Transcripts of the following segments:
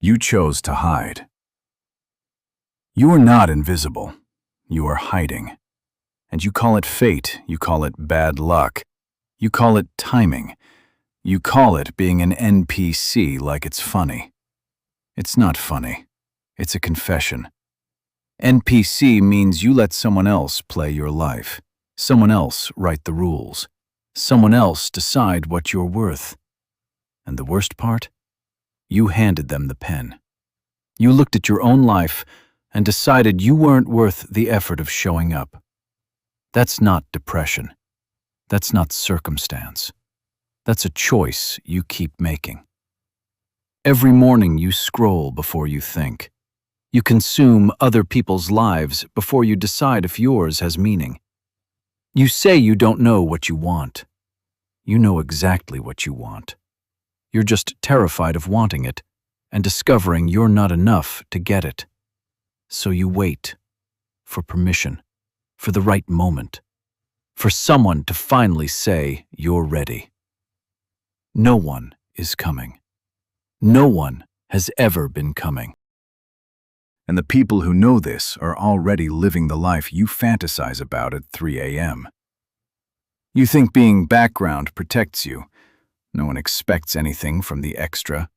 You chose to hide. You are not invisible. You are hiding. And you call it fate, you call it bad luck, you call it timing, you call it being an NPC like it's funny. It's not funny. It's a confession. NPC means you let someone else play your life, someone else write the rules, someone else decide what you're worth. And the worst part? You handed them the pen. You looked at your own life and decided you weren't worth the effort of showing up. That's not depression. That's not circumstance. That's a choice you keep making. Every morning you scroll before you think. You consume other people's lives before you decide if yours has meaning. You say you don't know what you want. You know exactly what you want. You're just terrified of wanting it and discovering you're not enough to get it. So you wait for permission, for the right moment, for someone to finally say you're ready. No one is coming. No one has ever been coming. And the people who know this are already living the life you fantasize about at 3 a.m. You think being background protects you. No one expects anything from the extra.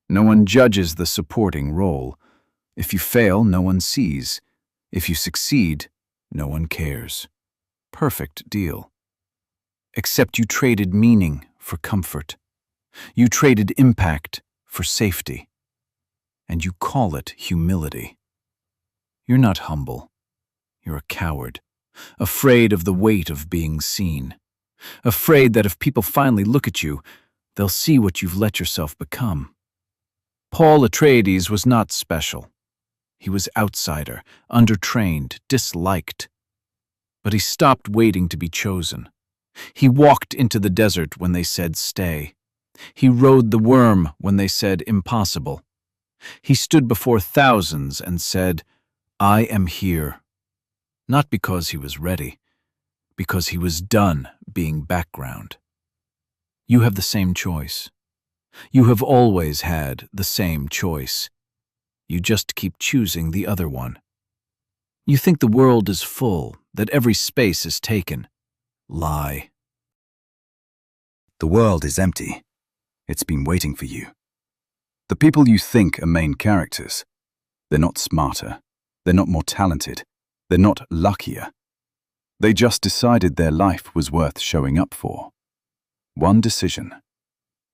No one judges the supporting role. If you fail, no one sees. If you succeed, no one cares. Perfect deal. Except you traded meaning for comfort. You traded impact for safety. And you call it humility. You're not humble. You're a coward, afraid of the weight of being seen. Afraid that if people finally look at you, they'll see what you've let yourself become. Paul Atreides was not special. He was outsider, undertrained, disliked. But he stopped waiting to be chosen. He walked into the desert when they said stay. He rode the worm when they said impossible. He stood before thousands and said, I am here. Not because he was ready, because he was done being background. You have the same choice. You have always had the same choice. You just keep choosing the other one. You think the world is full, that every space is taken. Lie. The world is empty. It's been waiting for you. The people you think are main characters, they're not smarter, they're not more talented, they're not luckier. They just decided their life was worth showing up for. One decision,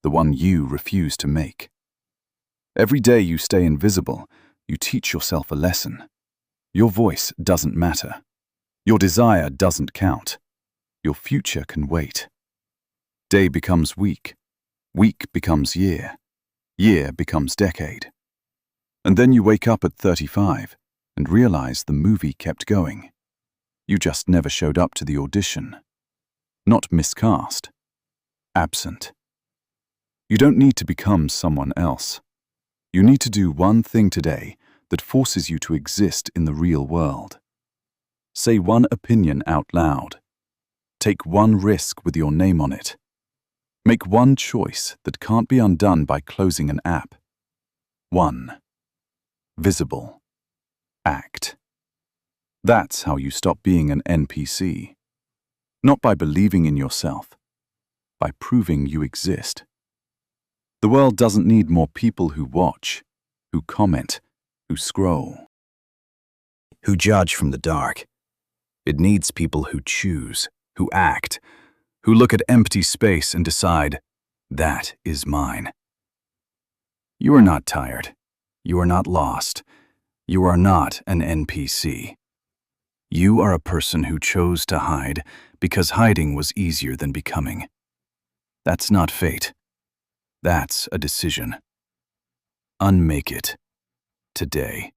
the one you refuse to make. Every day you stay invisible, you teach yourself a lesson. Your voice doesn't matter. Your desire doesn't count. Your future can wait. Day becomes week. Week becomes year. Year becomes decade. And then you wake up at 35 and realize the movie kept going. You just never showed up to the audition. Not miscast. Absent. You don't need to become someone else. You need to do one thing today that forces you to exist in the real world. Say one opinion out loud. Take one risk with your name on it. Make one choice that can't be undone by closing an app. 1. Visible. Act. That's how you stop being an NPC. Not by believing in yourself, by proving you exist. The world doesn't need more people who watch, who comment, who scroll, who judge from the dark. It needs people who choose, who act, who look at empty space and decide, that is mine. You are not tired. You are not lost. You are not an NPC. You are a person who chose to hide because hiding was easier than becoming. That's not fate. That's a decision. Unmake it today.